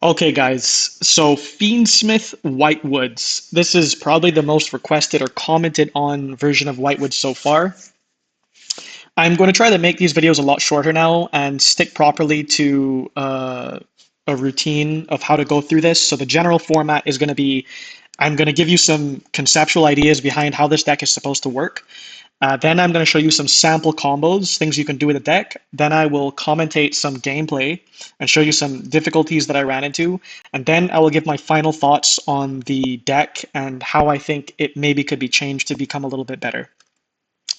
Okay, guys, so Fiendsmith Whitewoods. This is probably the most requested or commented on version of Whitewoods so far. I'm going to try to make these videos a lot shorter now and stick properly to a routine of how to go through this. So the general format is going to be, I'm going to give you some conceptual ideas behind how this deck is supposed to work. Then I'm going to show you some sample combos, things you can do with the deck. Then I will commentate some gameplay and show you some difficulties that I ran into. And then I will give my final thoughts on the deck and how I think it maybe could be changed to become a little bit better.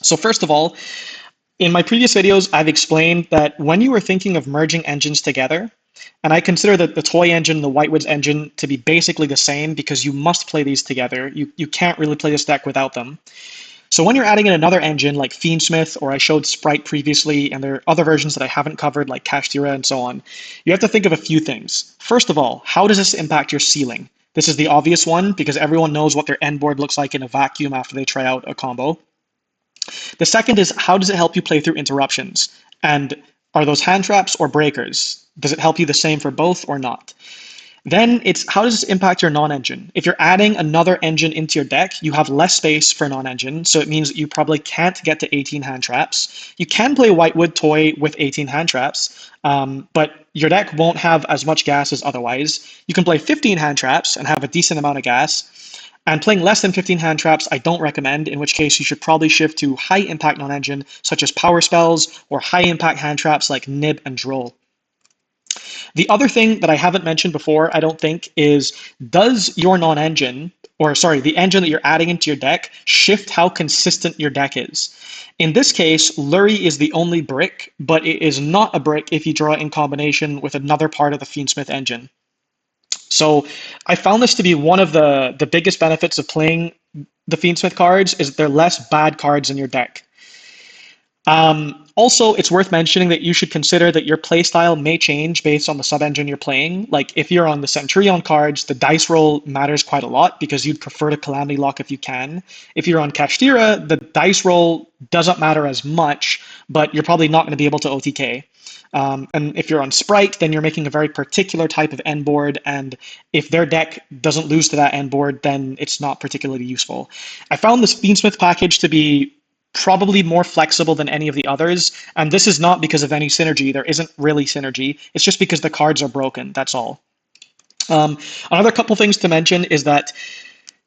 So first of all, in my previous videos, I've explained that when you are thinking of merging engines together, and I consider the toy engine and the Whitewoods engine to be basically the same because you must play these together. You can't really play this deck without them. So when you're adding in another engine like Fiendsmith, or I showed Sprite previously, and there are other versions that I haven't covered like Kashtira and so on, you have to think of a few things. First of all, how does this impact your ceiling? This is the obvious one because everyone knows what their end board looks like in a vacuum after they try out a combo. The second is, how does it help you play through interruptions? And are those hand traps or breakers? Does it help you the same for both or not? Then it's, how does this impact your non-engine? If you're adding another engine into your deck, you have less space for non-engine, so it means that you probably can't get to 18 hand traps. You can play Whitewood Toy with 18 hand traps, but your deck won't have as much gas as otherwise. You can play 15 hand traps and have a decent amount of gas. And playing less than 15 hand traps, I don't recommend, in which case you should probably shift to high impact non-engine, such as power spells, or high impact hand traps like Nib and Droll. The other thing that I haven't mentioned before, I don't think, is does your non-engine, or sorry, the engine that you're adding into your deck, shift how consistent your deck is? In this case, Lurie is the only brick, but it is not a brick if you draw it in combination with another part of the Fiendsmith engine. So I found this to be one of the biggest benefits of playing the Fiendsmith cards is that they're less bad cards in your deck. Also, it's worth mentioning that you should consider that your playstyle may change based on the sub-engine you're playing. Like if you're on the Centurion cards, the dice roll matters quite a lot because you'd prefer to Calamity Lock if you can. If you're on Kashtira, the dice roll doesn't matter as much, but you're probably not going to be able to OTK. And if you're on Sprite, then you're making a very particular type of end board, and if their deck doesn't lose to that end board, then it's not particularly useful. I found this Fiendsmith package to be probably more flexible than any of the others, and this is not because of any synergy. There isn't really synergy. It's just because the cards are broken, that's all. Another couple things to mention is that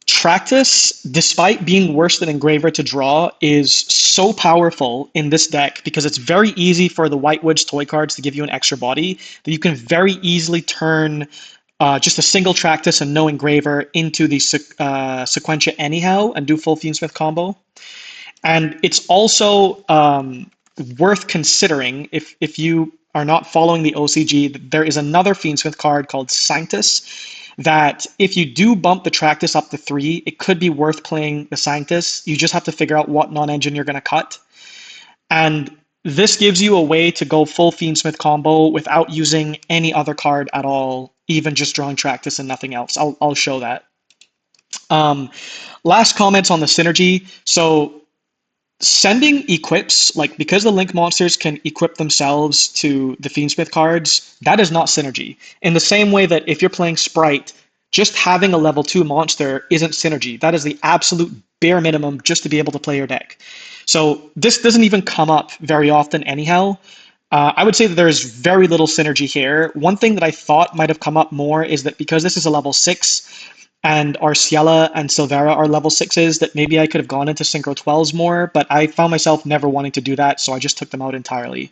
Tractus, despite being worse than Engraver to draw, is so powerful in this deck because it's very easy for the Whitewoods toy cards to give you an extra body that you can very easily turn just a single Tractus and no Engraver into the Sequentia anyhow and do full Fiendsmith combo. And it's also worth considering if you are not following the OCG, there is another Fiendsmith card called Sanctus that if you do bump the Tractus up to 3, it could be worth playing the Sanctus. You just have to figure out what non-engine you're going to cut. And this gives you a way to go full Fiendsmith combo without using any other card at all, even just drawing Tractus and nothing else. I'll show that. Last comments on the synergy. So sending equips, like because the Link monsters can equip themselves to the Fiendsmith cards, that is not synergy. In the same way that if you're playing Sprite, just having a level 2 monster isn't synergy. That is the absolute bare minimum just to be able to play your deck. So this doesn't even come up very often anyhow. I would say that there's very little synergy here. One thing that I thought might have come up more is that because this is a level 6, and Arciela and Silvera are level 6s, that maybe I could have gone into Synchro 12s more, but I found myself never wanting to do that, so I just took them out entirely.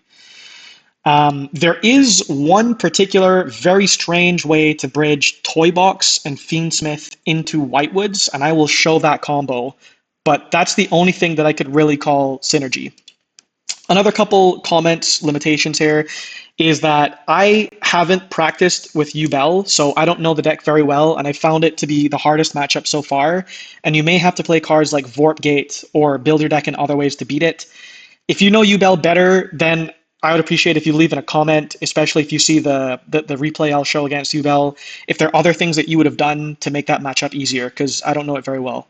There is one particular very strange way to bridge Toybox and Fiendsmith into Whitewoods, and I will show that combo, but that's the only thing that I could really call synergy. Another couple comments, limitations here, is that I haven't practiced with Yubel, so I don't know the deck very well, and I found it to be the hardest matchup so far, and you may have to play cards like Vorp Gate or build your deck in other ways to beat it. If you know Yubel better, then I would appreciate if you leave in a comment, especially if you see the replay I'll show against Yubel, if there are other things that you would have done to make that matchup easier, because I don't know it very well.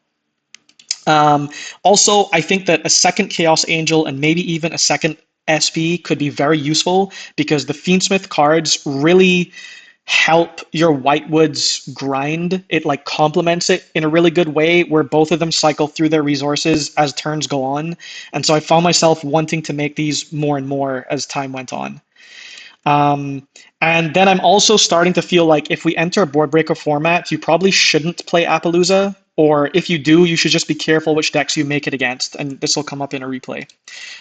Also, I think that a second Chaos Angel and maybe even a second SP could be very useful because the Fiendsmith cards really help your Whitewoods grind. It like complements it in a really good way where both of them cycle through their resources as turns go on. And so I found myself wanting to make these more and more as time went on. And then I'm also starting to feel like if we enter a board breaker format, you probably shouldn't play Appaloosa, or if you do, you should just be careful which decks you make it against, and this will come up in a replay.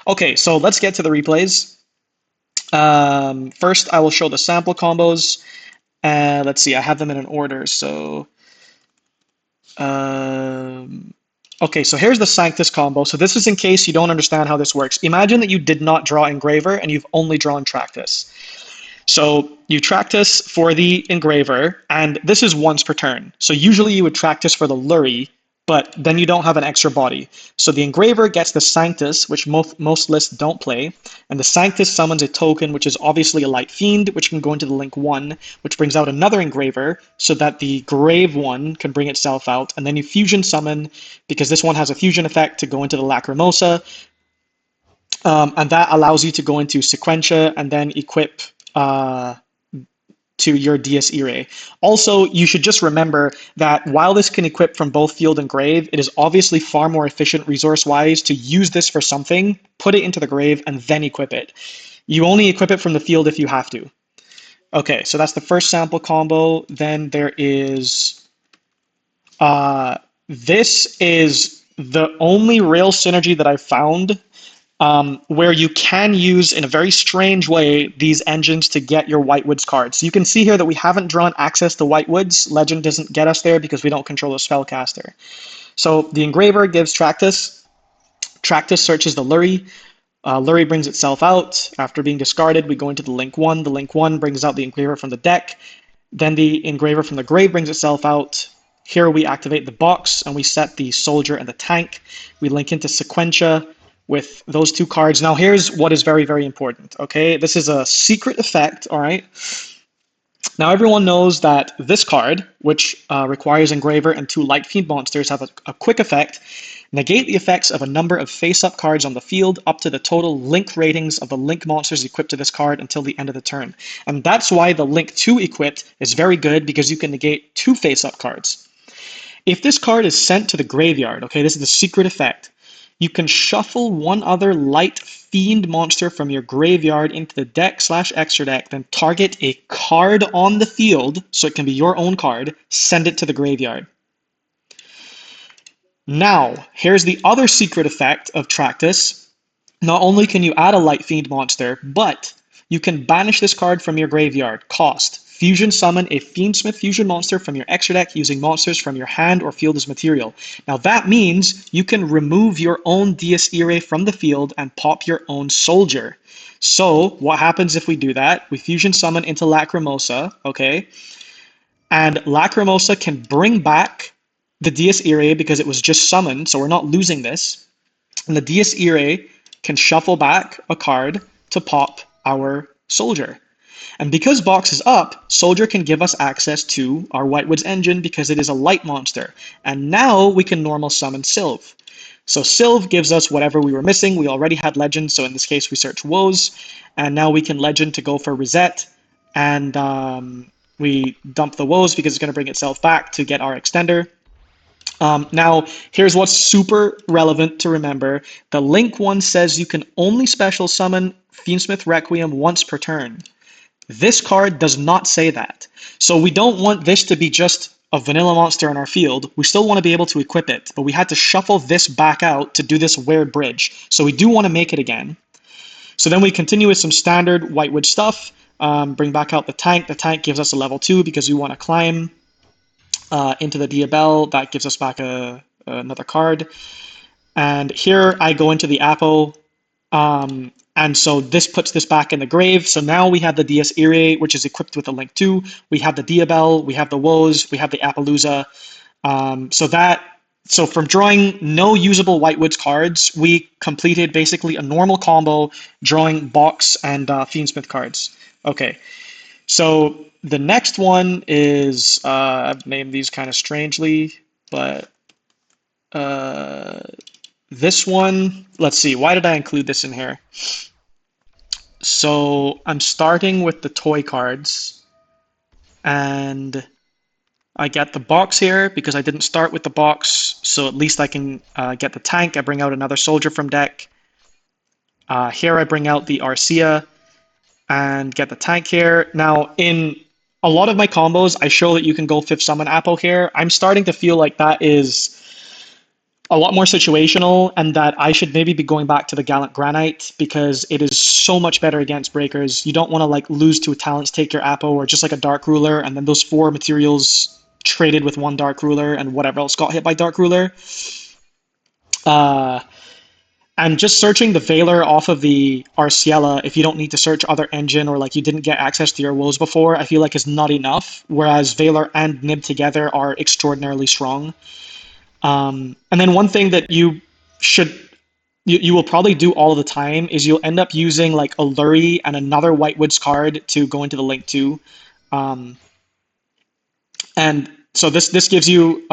Okay, so let's get to the replays. First, I will show the sample combos. Let's see, I have them in an order, so... Okay, so here's the Sanctus combo. So this is in case you don't understand how this works. Imagine that you did not draw Engraver and you've only drawn Tractus. So you Tractus for the Engraver, and this is once per turn. So usually you would Tractus for the Lurie, but then you don't have an extra body. So the Engraver gets the Sanctus, which most lists don't play, and the Sanctus summons a token, which is obviously a Light Fiend, which can go into the link 1, which brings out another Engraver, so that the Grave one can bring itself out, and then you Fusion Summon, because this one has a Fusion effect, to go into the Lacrimosa, and that allows you to go into Sequentia, and then equip to your Dies Irae. Also, you should just remember that while this can equip from both field and grave, it is obviously far more efficient resource-wise to use this for something, put it into the grave, and then equip it. You only equip it from the field if you have to. Okay, so that's the first sample combo. Then there is... this is the only real synergy that I've found where you can use, in a very strange way, these engines to get your Whitewoods cards. So you can see here that we haven't drawn access to Whitewoods. Legend doesn't get us there because we don't control the spellcaster. So the Engraver gives Tractus. Tractus searches the Lurie. Lurie brings itself out. After being discarded, we go into the link 1. The link 1 brings out the Engraver from the deck. Then the Engraver from the grave brings itself out. Here we activate the box and we set the soldier and the tank. We link into Sequentia with those two cards. Now here's what is very, very important, okay? This is a secret effect, all right? Now everyone knows that this card, which requires Engraver and 2 Light Fiend monsters, have a quick effect. Negate the effects of a number of face-up cards on the field up to the total link ratings of the link monsters equipped to this card until the end of the turn. And that's why the link 2 equipped is very good, because you can negate 2 face-up cards. If this card is sent to the graveyard, okay, this is the secret effect, you can shuffle one other Light Fiend monster from your graveyard into the deck/extra deck, then target a card on the field, so it can be your own card, send it to the graveyard. Now, here's the other secret effect of Tractus. Not only can you add a Light Fiend monster, but you can banish this card from your graveyard. Cost: Fusion summon a Fiendsmith fusion monster from your extra deck using monsters from your hand or field as material. Now that means you can remove your own Dies Irae from the field and pop your own soldier. So what happens if we do that? We fusion summon into Lacrimosa, okay? And Lacrimosa can bring back the Dies Irae because it was just summoned, so we're not losing this. And the Dies Irae can shuffle back a card to pop our soldier. And because box is up, soldier can give us access to our Whitewoods engine because it is a light monster. And now we can normal summon Sylve. So Sylve gives us whatever we were missing. We already had legend, so in this case we search Woes. And now we can legend to go for reset. And we dump the Woes because it's going to bring itself back to get our extender. Now, here's what's super relevant to remember. The link 1 says you can only special summon Fiendsmith Requiem once per turn. This card does not say that. So we don't want this to be just a vanilla monster in our field. We still want to be able to equip it, but we had to shuffle this back out to do this weird bridge. So we do want to make it again. So then we continue with some standard Whitewood stuff. Bring back out the tank. The tank gives us a level 2 because we want to climb into the Yubel. That gives us back another card. And here I go into the Apo. And so this puts this back in the grave. So now we have the Dies Irae, which is equipped with a link 2. We have the Yubel, we have the Woes, we have the Appaloosa. So from drawing no usable Whitewoods cards, we completed basically a normal combo drawing box and Fiendsmith cards. Okay, so the next one is, I've named these kind of strangely, but this one, let's see, why did I include this in here? So I'm starting with the toy cards, And I get the box here because I didn't start with the box, so at least I can get the tank. I bring out another soldier from deck. Here I bring out the Arcia and get the tank here. Now, in a lot of my combos, I show that you can go 5th Summon Apple here. I'm starting to feel like that is a lot more situational and that I should maybe be going back to the Gallant Granite because it is so much better against breakers. You don't want to like lose to a Talents Take Your Apple or just like a Dark Ruler and then those 4 materials traded with 1 Dark Ruler and whatever else got hit by Dark Ruler. And just searching the Valor off of the Arciella, if you don't need to search other engine or like you didn't get access to your woes before, I feel like is not enough. Whereas Valor and Nib together are extraordinarily strong. And then one thing that you will probably do all the time is you'll end up using like a Lurie and another Whitewoods card to go into the Link 2. And so this gives you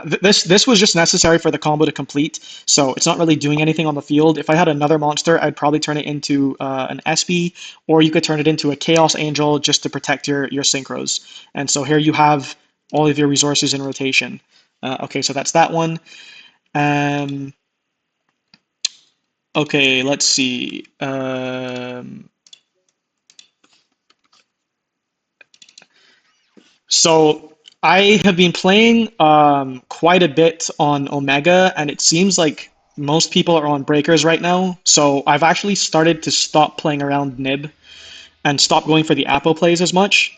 this was just necessary for the combo to complete. So it's not really doing anything on the field. If I had another monster, I'd probably turn it into an SP, or you could turn it into a Chaos Angel just to protect your synchros. And so here you have all of your resources in rotation. Okay, so that's that one. Okay, let's see. So I have been playing quite a bit on Omega, and it seems like most people are on breakers right now. So I've actually started to stop playing around Nib and stop going for the Apple plays as much,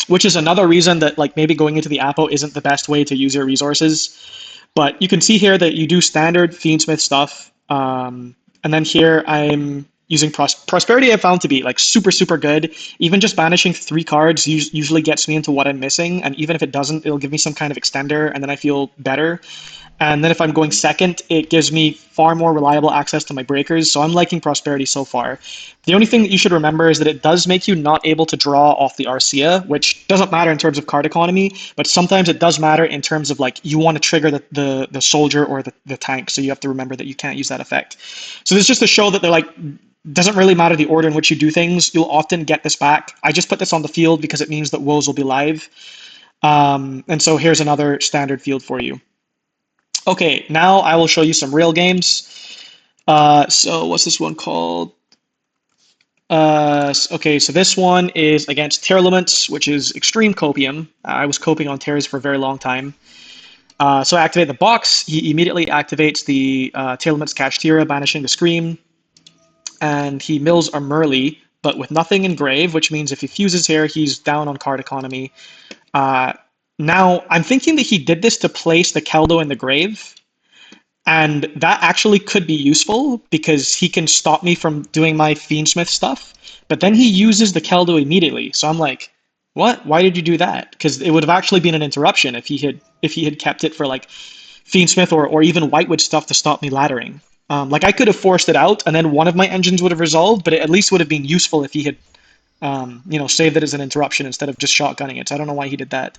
which is another reason that like maybe going into the Apple isn't the best way to use your resources. But you can see here that you do standard Fiendsmith stuff. And then here I'm using Prosperity. I found to be like super, super good. Even just banishing 3 cards usually gets me into what I'm missing. And even if it doesn't, it'll give me some kind of extender and then I feel better. And then if I'm going second, it gives me far more reliable access to my breakers. So I'm liking Prosperity so far. The only thing that you should remember is that it does make you not able to draw off the Arcia, which doesn't matter in terms of card economy, but sometimes it does matter in terms of like you want to trigger the soldier or the tank. So you have to remember that you can't use that effect. So this is just to show that they're like, doesn't really matter the order in which you do things. You'll often get this back. I just put this on the field because it means that woes will be live. And so here's another standard field for you. Okay, now I will show you some real games. So what's this one called? Okay, so this one is against Tearlaments, which is extreme copium. I was coping on Tears for a very long time. So I activate the box. He immediately activates the Tearlaments Kashtira, banishing the Scream. And he mills a Merly, but with nothing in grave, which means if he fuses here, he's down on card economy. Now, I'm thinking that he did this to place the Keldo in the grave, and that actually could be useful because he can stop me from doing my Fiendsmith stuff, but then he uses the Keldo immediately. So I'm like, what? Why did you do that? Because it would have actually been an interruption if he had kept it for like Fiendsmith or even Whitewood stuff to stop me laddering. Like I could have forced it out, and then one of my engines would have resolved, but it at least would have been useful if he had, saved it as an interruption instead of just shotgunning it. So I don't know why he did that.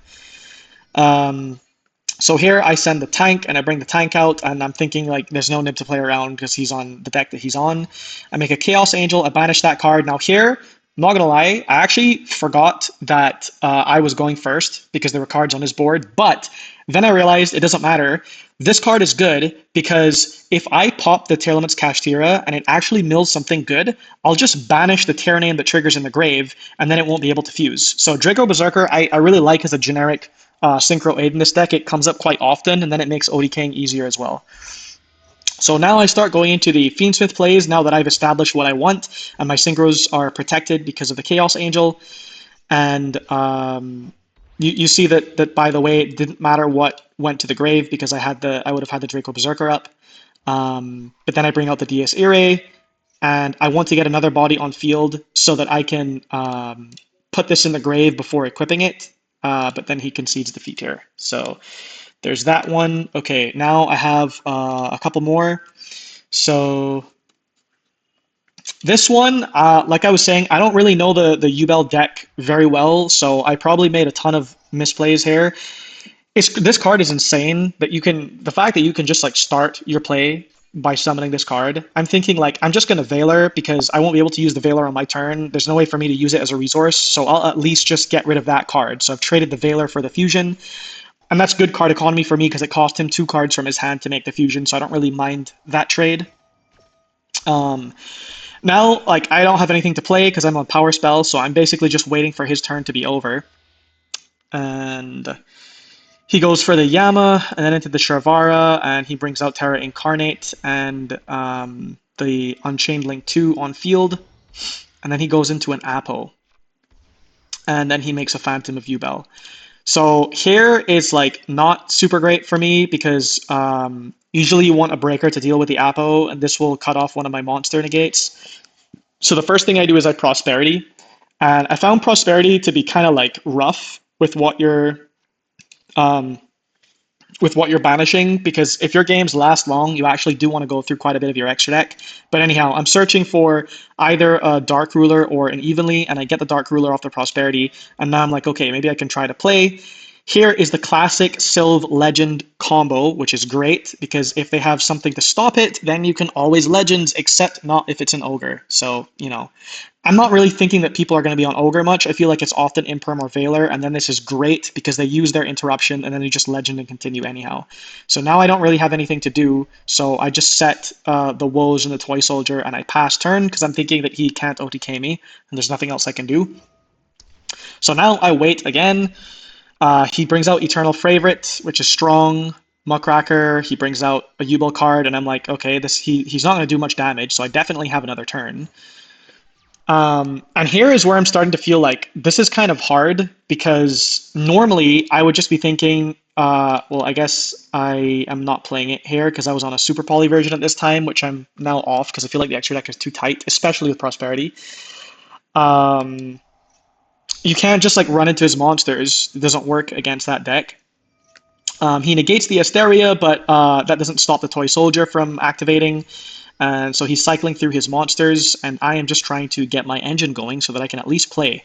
So here I send the tank and I bring the tank out, and I'm thinking like there's no Nib to play around because he's on the deck that he's on. I make a Chaos Angel, I banish that card. Now here, I'm not gonna lie, I actually forgot that I was going first because there were cards on his board, but then I realized it doesn't matter. This card is good because if I pop the Tearlaments Kashtira and it actually mills something good, I'll just banish the Tear name that triggers in the grave, and then it won't be able to fuse. So Draco Berserker, I really like as a generic Synchro Aid in this deck. It comes up quite often, and then it makes ODKing easier as well. So now I start going into the Fiendsmith plays now that I've established what I want, and my Synchros are protected because of the Chaos Angel. And you see that by the way, it didn't matter what went to the grave because I would have had the Draco Berserker up. But then I bring out the DS Irae, and I want to get another body on field so that I can put this in the grave before equipping it. But then he concedes defeat here. So there's that one. Okay, now I have a couple more. So this one, like I was saying, I don't really know the Yubel deck very well, so I probably made a ton of misplays here. This card is insane that the fact that you can just like start your play by summoning this card. I'm thinking like I'm just going to Veiler because I won't be able to use the Veiler on my turn. There's no way for me to use it as a resource, so I'll at least just get rid of that card. So I've traded the Veiler for the Fusion, and that's good card economy for me because it cost him 2 cards from his hand to make the Fusion, so I don't really mind that trade. Now, like, I don't have anything to play because I'm on Power Spell, so I'm basically just waiting for his turn to be over. And he goes for the Yama, and then into the Sharvara, and he brings out Terra Incarnate and the Unchained Link 2 on field. And then he goes into an Apo. And then he makes a Phantom of Yubel. So here is like not super great for me because usually you want a breaker to deal with the Apo, and this will cut off one of my monster negates. So the first thing I do is I Prosperity. And I found Prosperity to be kind of like rough with what you're banishing, because if your games last long, you actually do want to go through quite a bit of your extra deck. But anyhow, I'm searching for either a Dark Ruler or an Evenly, and I get the Dark Ruler off the Prosperity, and now I'm like, okay, maybe I can try to play. Here is the classic Sylve Legend combo, which is great, because if they have something to stop it, then you can always Legends, except not if it's an Ogre. So, you know, I'm not really thinking that people are going to be on Ogre much. I feel like it's often Imperm or Veiler, and then this is great because they use their interruption, and then they just Legend and continue anyhow. So now I don't really have anything to do, so I just set the Woes and the Toy Soldier, and I pass turn because I'm thinking that he can't OTK me, and there's nothing else I can do. So now I wait again. He brings out Eternal Favorite, which is strong. Muckracker, he brings out a Yubel card, and I'm like, okay, he's not going to do much damage, so I definitely have another turn. And here is where I'm starting to feel like this is kind of hard, because normally I would just be thinking, well, I guess I am not playing it here because I was on a Super Poly version at this time, which I'm now off because I feel like the extra deck is too tight, especially with Prosperity. You can't just like run into his monsters. It doesn't work against that deck. He negates the Asteria, but that doesn't stop the Toy Soldier from activating. And so he's cycling through his monsters, and I am just trying to get my engine going so that I can at least play.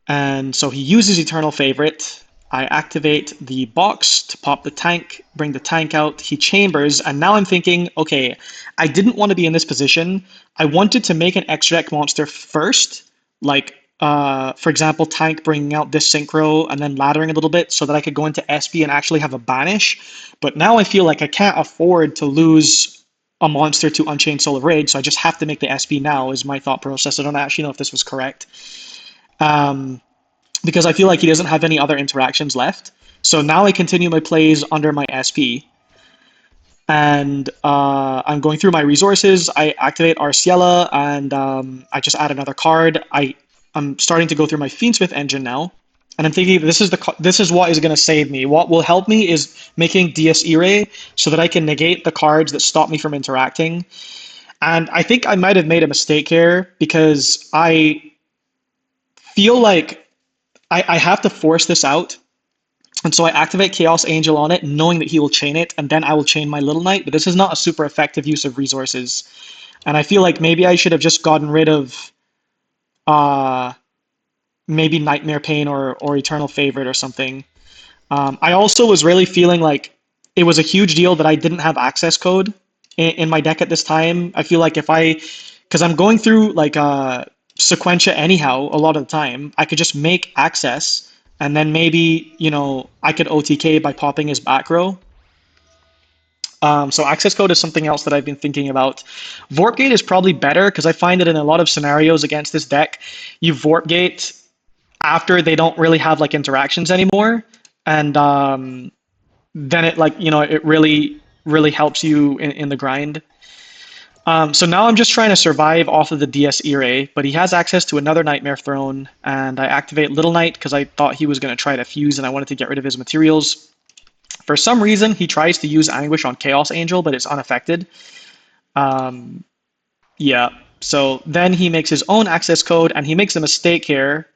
And so he uses Eternal Favorite. I activate the box to pop the tank, bring the tank out. He chambers, and now I'm thinking, okay, I didn't want to be in this position. I wanted to make an extra deck monster first, like for example, tank bringing out this synchro and then laddering a little bit so that I could go into SP and actually have a banish. But now I feel like I can't afford to lose a monster to Unchained Soul of Rage, so I just have to make the SP now, is my thought process. I don't actually know if this was correct. Because I feel like he doesn't have any other interactions left. So now I continue my plays under my SP. And I'm going through my resources. I activate Arciela, and I just add another card. I'm starting to go through my Fiendsmith engine now, and I'm thinking this is what is going to save me. What will help me is making Dies Irae so that I can negate the cards that stop me from interacting. And I think I might have made a mistake here because I feel like I have to force this out. And so I activate Chaos Angel on it, knowing that he will chain it, and then I will chain my Little Knight. But this is not a super effective use of resources. And I feel like maybe I should have just gotten rid of maybe Nightmare Pain or Eternal Favorite or something. I also was really feeling like it was a huge deal that I didn't have access code in my deck at this time. I feel like because I'm going through like Sequentia anyhow a lot of the time, I could just make access, and then maybe, you know, I could OTK by popping his back row. So access code is something else that I've been thinking about. Vorp Gate is probably better because I find that in a lot of scenarios against this deck, you Vorp Gate after they don't really have like interactions anymore, and then it, like, you know, it really helps you in the grind. So now I'm just trying to survive off of the Dies Irae, but he has access to another Nightmare Throne, and I activate Little Knight because I thought he was going to try to fuse and I wanted to get rid of his materials. For some reason, he tries to use Anguish on Chaos Angel, but it's unaffected. Yeah, so then he makes his own access code, and he makes a mistake here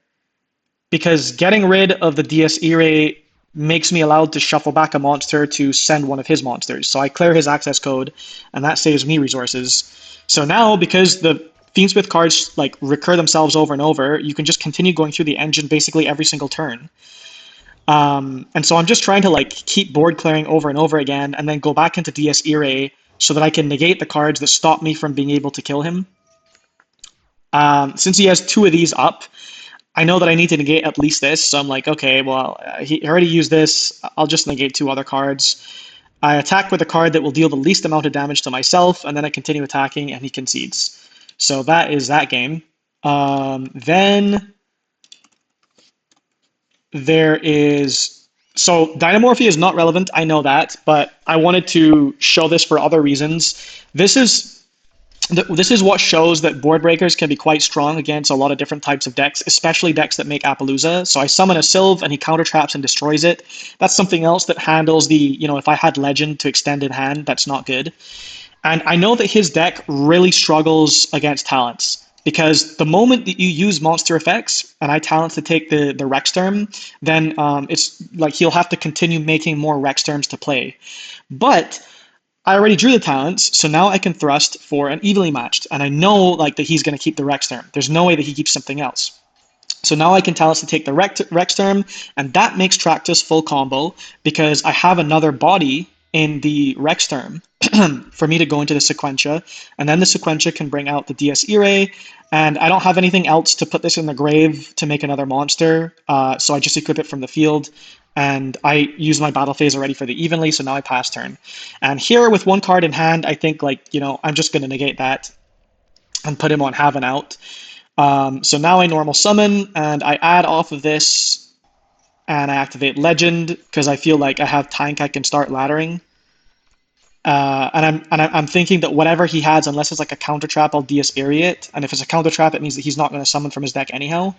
because getting rid of the Dies Irae makes me allowed to shuffle back a monster to send one of his monsters. So I clear his access code, and that saves me resources. So now, because the Fiendsmith cards like recur themselves over and over, you can just continue going through the engine basically every single turn. And so I'm just trying to like keep board clearing over and over again, and then go back into DS Irae so that I can negate the cards that stop me from being able to kill him. Since he has two of these up, I know that I need to negate at least this, so I'm like, okay, well, he already used this. I'll just negate two other cards. I attack with a card that will deal the least amount of damage to myself, and then I continue attacking, and he concedes. So that is that game. Then there is... So Dinomorphia is not relevant, I know that, but I wanted to show this for other reasons. This is what shows that board breakers can be quite strong against a lot of different types of decks, especially decks that make Appaloosa. So I summon a Sylve and he counter traps and destroys it. That's something else that handles the, if I had Legend to extend in hand, that's not good. And I know that his deck really struggles against talents, because the moment that you use monster effects and I talent to take the Rexterm, then it's like he'll have to continue making more Rexterms to play. But I already drew the talents, so now I can thrust for an evenly matched, and I know like that he's going to keep the Rexterm. There's no way that he keeps something else. So now I can talent to take the Rexterm, and that makes Tractus full combo because I have another body in the Rexterm for me to go into the Sequentia, and then the Sequentia can bring out the DS Irae, and I don't have anything else to put this in the grave to make another monster, so I just equip it from the field, and I use my battle phase already for the evenly, so now I pass turn. And here with one card in hand, I think like, I'm just going to negate that and put him on have an out. So now I normal summon, and I add off of this, and I activate Legend because I feel like I have tank I can start laddering. And I'm thinking that whatever he has, unless it's like a counter trap, I'll DS Area it. And if it's a counter trap, it means that he's not going to summon from his deck anyhow.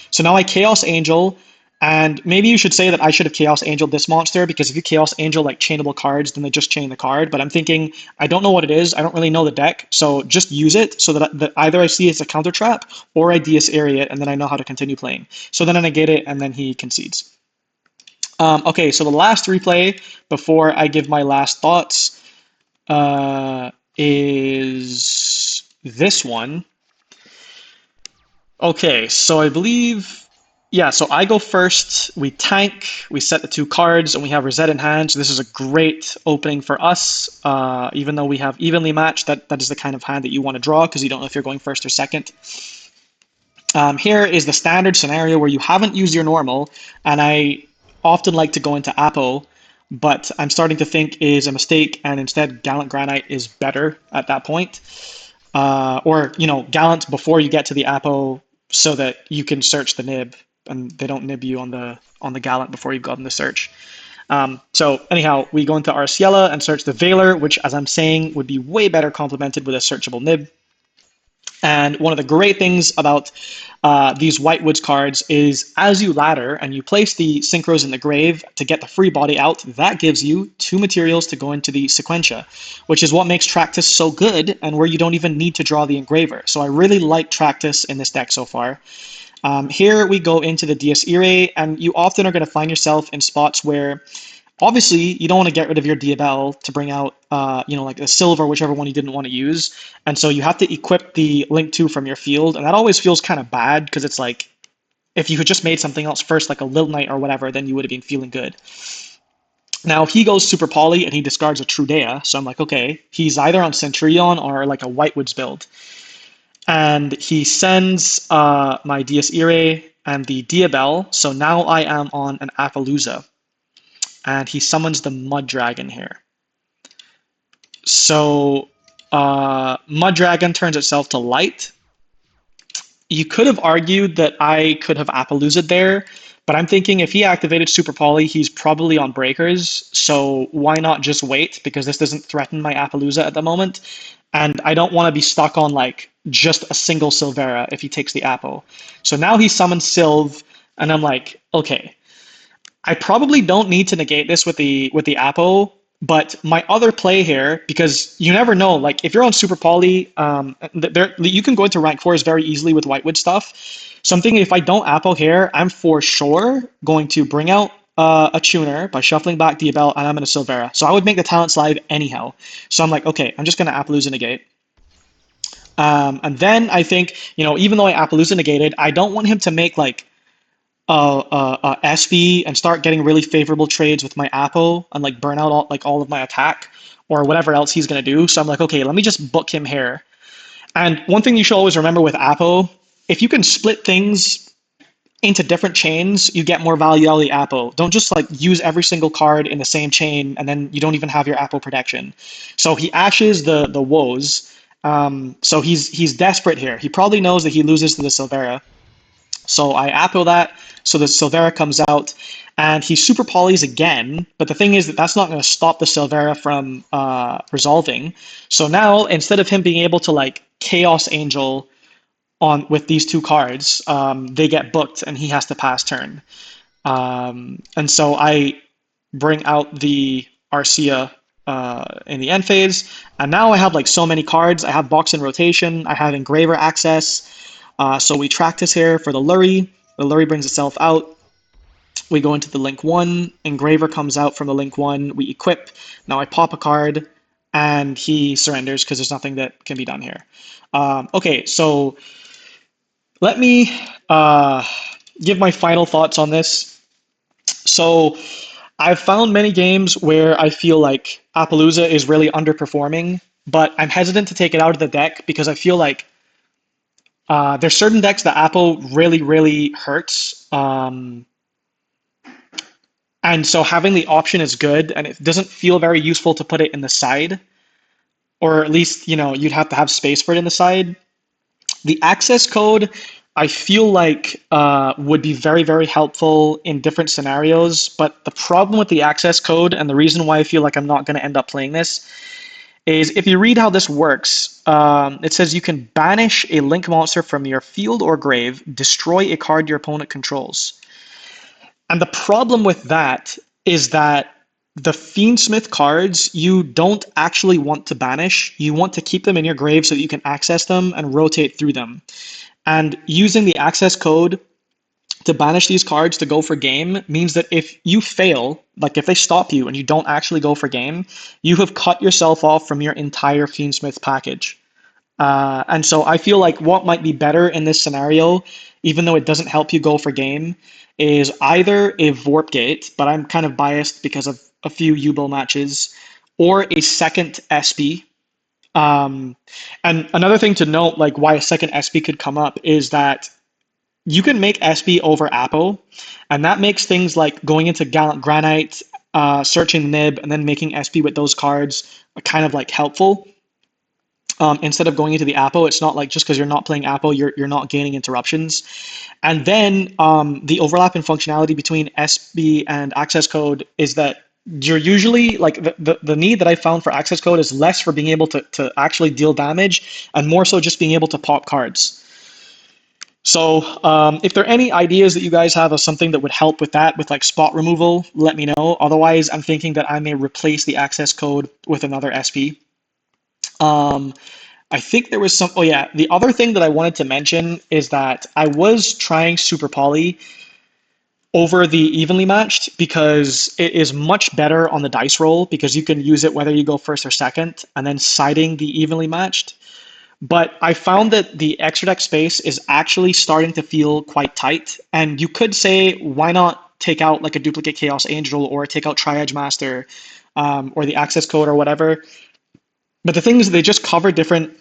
So now I Chaos Angel, and maybe you should say that I should have Chaos Angel this monster, because if you Chaos Angel like chainable cards, then they just chain the card. But I'm thinking, I don't know what it is. I don't really know the deck. So just use it so that either I see it's a counter trap or I DS Area it, and then I know how to continue playing. So then I negate it, and then he concedes. Okay, so the last replay before I give my last thoughts is this one. Okay, so I believe, yeah, so I go first, we tank, we set the two cards, and we have Reset in hand, so this is a great opening for us, even though we have evenly matched, that is the kind of hand that you want to draw, because you don't know if you're going first or second. Here is the standard scenario where you haven't used your normal, and I often like to go into Apo, but I'm starting to think is a mistake, and instead Gallant Granite is better at that point. Or, Gallant before you get to the Apo so that you can search the nib, and they don't nib you on the Gallant before you've gotten the search. So anyhow, we go into Arciela and search the Veiler, which, as I'm saying, would be way better complemented with a searchable nib. And one of the great things about these Whitewoods cards is as you ladder and you place the Synchros in the grave to get the free body out, that gives you 2 materials to go into the Sequentia, which is what makes Tractus so good and where you don't even need to draw the Engraver. So I really like Tractus in this deck so far. Here we go into the DS Irae, and you often are going to find yourself in spots where obviously, you don't want to get rid of your Yubel to bring out, like a Silver, whichever one you didn't want to use. And so you have to equip the Link 2 from your field. And that always feels kind of bad, because it's like, if you had just made something else first, like a Lil Knight or whatever, then you would have been feeling good. Now, he goes Super Poly, and he discards a Trudea. So I'm like, okay, he's either on Centurion or like a Whitewoods build. And he sends my DS Irae and the Diabel. So now I am on an Appaloosa. And he summons the Mud Dragon here. So Mud Dragon turns itself to light. You could have argued that I could have Appalooza'd there, but I'm thinking if he activated Super Poly, he's probably on breakers, so why not just wait, because this doesn't threaten my Appaloosa at the moment, and I don't want to be stuck on like just a single Silvera if he takes the Appo. So now he summons Sylve, and I'm like, okay, I probably don't need to negate this with the Appo, but my other play here, because you never know, like if you're on Super Poly, you can go into rank 4s very easily with Whitewood stuff. So I'm thinking if I don't Appo here, I'm for sure going to bring out a tuner by shuffling back Diabel, and I'm in a Silvera. So I would make the talent slide anyhow. So I'm like, okay, I'm just going to Appaloosa negate. And then I think, even though I Appaloosa negated, I don't want him to make like SV and start getting really favorable trades with my Apo and like burn out all of my attack or whatever else he's gonna do. So I'm like, okay, let me just book him here. And one thing you should always remember with Apo, if you can split things into different chains, you get more value out of the Apo. Don't just like use every single card in the same chain and then you don't even have your Apo protection. So he ashes the woes. So he's desperate here. He probably knows that he loses to the Silvera. So I Apo that, so the Silvera comes out, and he super polys again, but the thing is that that's not going to stop the Silvera from resolving. So now, instead of him being able to like Chaos Angel on with these two cards, they get booked, and he has to pass turn. And so I bring out the Arcia in the end phase, and now I have like so many cards. I have Box in rotation, I have Engraver access, so we Tractus here for the Lurry. The Lurry brings itself out. We go into the Link 1. Engraver comes out from the Link 1. We equip. Now I pop a card, and he surrenders because there's nothing that can be done here. Okay, so let me give my final thoughts on this. So I've found many games where I feel like Appaloosa is really underperforming, but I'm hesitant to take it out of the deck because I feel like there's certain decks that Apple really, really hurts. And so having the option is good, and it doesn't feel very useful to put it in the side, or at least, you'd have to have space for it in the side. The access code, I feel like would be very, very helpful in different scenarios, but the problem with the access code, and the reason why I feel like I'm not going to end up playing this, is if you read how this works, it says you can banish a link monster from your field or grave, destroy a card your opponent controls. And the problem with that is that the Fiendsmith cards, you don't actually want to banish. You want to keep them in your grave so that you can access them and rotate through them. And using the access code to banish these cards to go for game means that if you fail, like if they stop you and you don't actually go for game, you have cut yourself off from your entire Fiendsmith package. And so I feel like what might be better in this scenario, even though it doesn't help you go for game, is either a Vorp Gate, but I'm kind of biased because of a few Yubel matches, or a second SP. And another thing to note, like why a second SP could come up, is that you can make SP over Apo, and that makes things like going into Gallant Granite, searching Nib, and then making SP with those cards kind of like helpful. Instead of going into the Apo, it's not like just because you're not playing Apo, you're not gaining interruptions. And then the overlap in functionality between SB and access code is that you're usually like the need that I found for access code is less for being able to actually deal damage and more so just being able to pop cards. So if there are any ideas that you guys have of something that would help with that, with like spot removal, let me know. Otherwise, I'm thinking that I may replace the access code with another SP. I think there was some, oh yeah, the other thing that I wanted to mention is that I was trying Super Poly over the evenly matched because it is much better on the dice roll because you can use it whether you go first or second, and then siding the evenly matched. But I found that the extra deck space is actually starting to feel quite tight, and you could say, why not take out like a duplicate Chaos Angel or take out Triage Master or the access code or whatever. But the thing is, they just cover different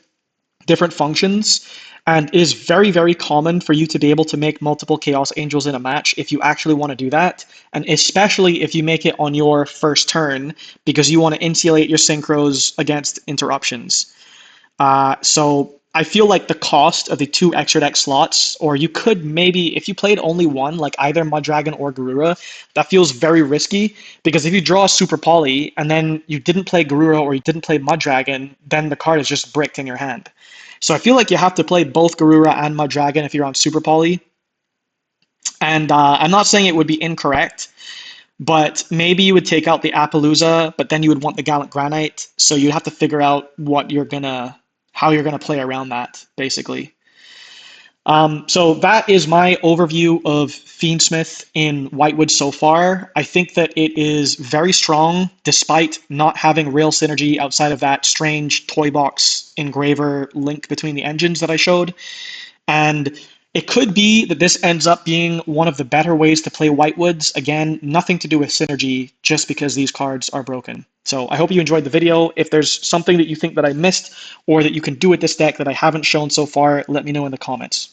functions, and it is very, very common for you to be able to make multiple Chaos Angels in a match if you actually want to do that, and especially if you make it on your first turn because you want to insulate your synchros against interruptions. So I feel like the cost of the 2 extra deck slots, or you could maybe, if you played only one, like either Mudragon or Garura, that feels very risky, because if you draw a Super Poly and then you didn't play Garura or you didn't play Mudragon, then the card is just bricked in your hand. So I feel like you have to play both Garura and Mudragon if you're on Super Poly. And I'm not saying it would be incorrect, but maybe you would take out the Appaloosa, but then you would want the Gallant Granite, so you'd have to figure out how you're gonna play around that, basically. So that is my overview of Fiendsmith in Whitewood so far. I think that it is very strong, despite not having real synergy outside of that strange toy box engraver link between the engines that I showed. And It could be that this ends up being one of the better ways to play Whitewoods. Again, nothing to do with synergy, just because these cards are broken. So I hope you enjoyed the video. If there's something that you think that I missed or that you can do with this deck that I haven't shown so far, let me know in the comments.